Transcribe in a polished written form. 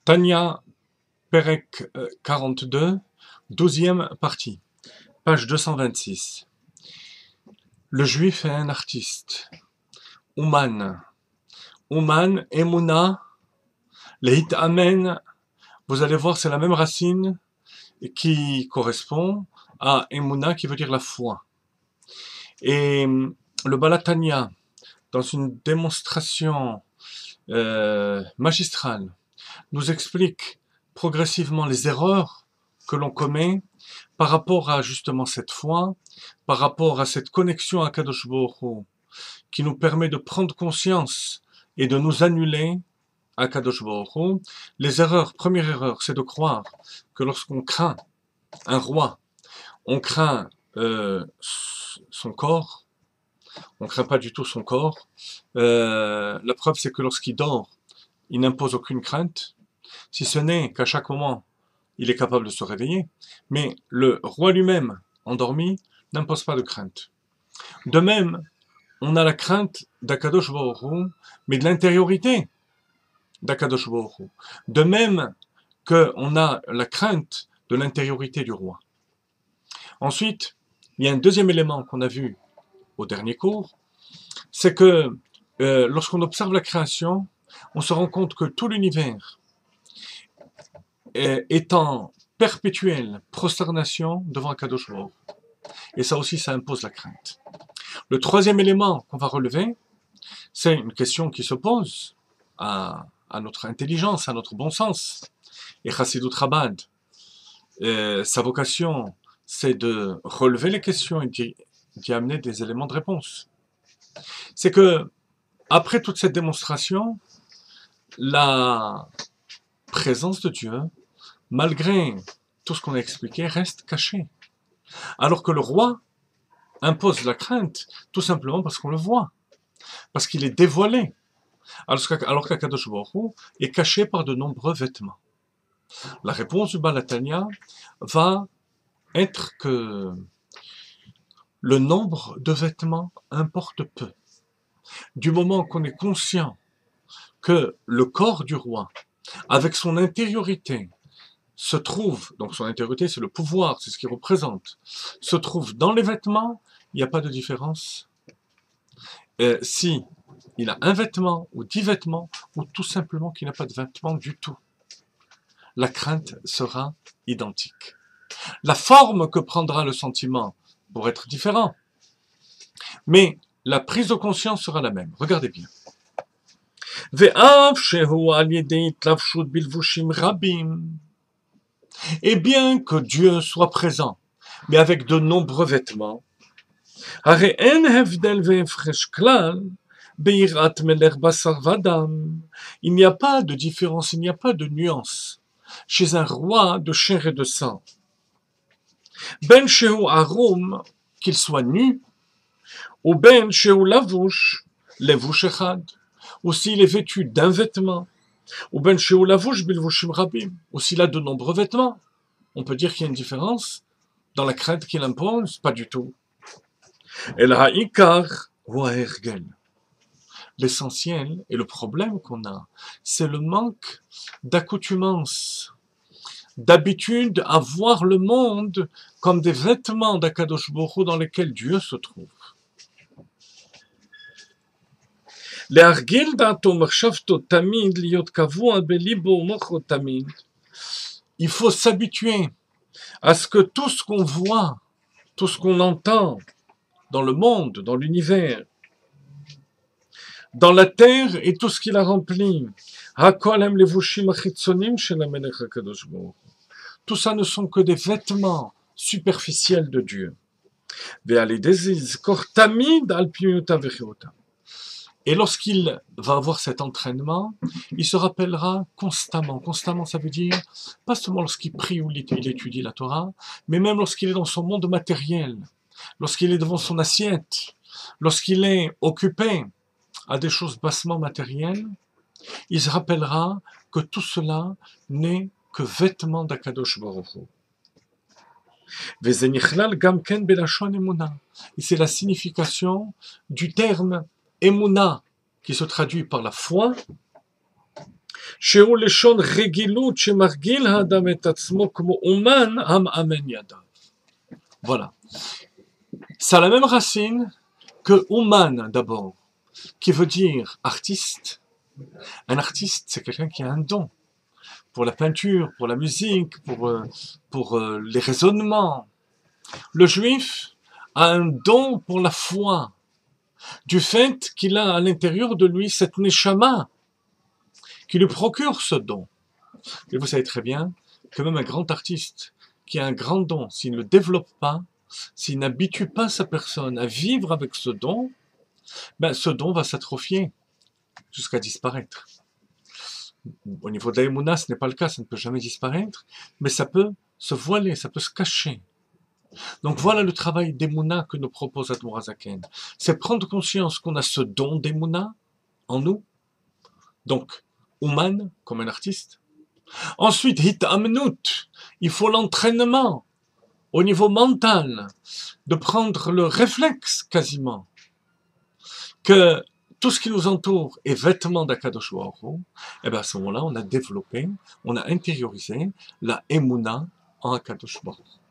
Tanya, Perek 42, 12e partie, page 226. Le juif est un artiste. Ouman, Emouna, Leit Amen, vous allez voir, c'est la même racine qui correspond à Emouna qui veut dire la foi. Et le Balatania, dans une démonstration magistrale, nous explique progressivement les erreurs que l'on commet par rapport à justement cette foi, par rapport à cette connexion à Kadosh Baruch Hu, qui nous permet de prendre conscience et de nous annuler à Kadosh Baruch Hu. Les erreurs, première erreur, c'est de croire que lorsqu'on craint un roi, on craint son corps, on craint pas du tout son corps. La preuve, c'est que lorsqu'il dort, il n'impose aucune crainte, si ce n'est qu'à chaque moment, il est capable de se réveiller. Mais le roi lui-même, endormi, n'impose pas de crainte. De même, on a la crainte d'Akadosh Baruch Hu, mais de l'intériorité d'Akadosh Baruch Hu. De même qu'on a la crainte de l'intériorité du roi. Ensuite, il y a un deuxième élément qu'on a vu au dernier cours, c'est que lorsqu'on observe la création, on se rend compte que tout l'univers est en perpétuelle prosternation devant Akadosh Baruch Hu. Et ça aussi, ça impose la crainte. Le troisième élément qu'on va relever, c'est une question qui se pose à notre intelligence, à notre bon sens. Et Chassidut Chabad, sa vocation, c'est de relever les questions et d'y amener des éléments de réponse. C'est que, après toute cette démonstration, la présence de Dieu, malgré tout ce qu'on a expliqué, reste cachée. Alors que le roi impose la crainte, tout simplement parce qu'on le voit, parce qu'il est dévoilé, alors qu'Akadosh Baruch Hu est caché par de nombreux vêtements. La réponse du Balatania va être que le nombre de vêtements importe peu. Du moment qu'on est conscient que le corps du roi, avec son intériorité, se trouve, donc son intériorité c'est le pouvoir, c'est ce qu'il représente, se trouve dans les vêtements, il n'y a pas de différence. Si il a un vêtement ou 10 vêtements, ou tout simplement qu'il n'a pas de vêtements du tout, la crainte sera identique. La forme que prendra le sentiment pourrait être différent, mais la prise de conscience sera la même. Regardez bien. Et bien que Dieu soit présent, mais avec de nombreux vêtements, il n'y a pas de différence, il n'y a pas de nuance chez un roi de chair et de sang. Ben shehu arum, qu'il soit nu, ou ben shehu lavouche, levush echad, ou s'il est vêtu d'un vêtement, ou ben shehu lavouche bilvushim rabim, ou s'il a de nombreux vêtements. On peut dire qu'il y a une différence dans la crainte qu'il impose? Pas du tout. El ha'ikar hu ha'ergel. L'essentiel et le problème qu'on a, c'est le manque d'accoutumance, d'habitude à voir le monde comme des vêtements d'Akadosh Baruch Hu dans lesquels Dieu se trouve. Il faut s'habituer à ce que tout ce qu'on voit, tout ce qu'on entend dans le monde, dans l'univers, dans la terre et tout ce qu'il a rempli, tout ça ne sont que des vêtements superficiels de Dieu. Et lorsqu'il va avoir cet entraînement, il se rappellera constamment. Constamment, ça veut dire, pas seulement lorsqu'il prie ou il étudie la Torah, mais même lorsqu'il est dans son monde matériel, lorsqu'il est devant son assiette, lorsqu'il est occupé à des choses bassement matérielles, il se rappellera que tout cela n'est que vêtements d'Akadosh Baruch Hu. Et c'est la signification du terme Emouna, qui se traduit par la foi, שהוא לשון רגילות שמרגיל האדם את עצמו כמו אומן המאמן ידיו. Voilà. Ça a la même racine que Ouman d'abord, qui veut dire artiste. Un artiste, c'est quelqu'un qui a un don pour la peinture, pour la musique, pour les raisonnements. Le juif a un don pour la foi, du fait qu'il a à l'intérieur de lui cette neshama qui lui procure ce don. Et vous savez très bien que même un grand artiste qui a un grand don, s'il ne le développe pas, s'il n'habitue pas sa personne à vivre avec ce don, ben ce don va s'atrophier jusqu'à disparaître. Au niveau de l'Aïmouna, ce n'est pas le cas, ça ne peut jamais disparaître, mais ça peut se voiler, ça peut se cacher. Donc voilà le travail d'Emouna que nous propose Admour HaZaken. C'est prendre conscience qu'on a ce don d'Emouna en nous. Donc, Ouman, comme un artiste. Ensuite, Hitamnut, il faut l'entraînement au niveau mental, de prendre le réflexe quasiment, que tout ce qui nous entoure est vêtement d'Akadosh Baruch Hu. Et bien à ce moment-là, on a développé, on a intériorisé la Emouna en Akadosh Baruch Hu.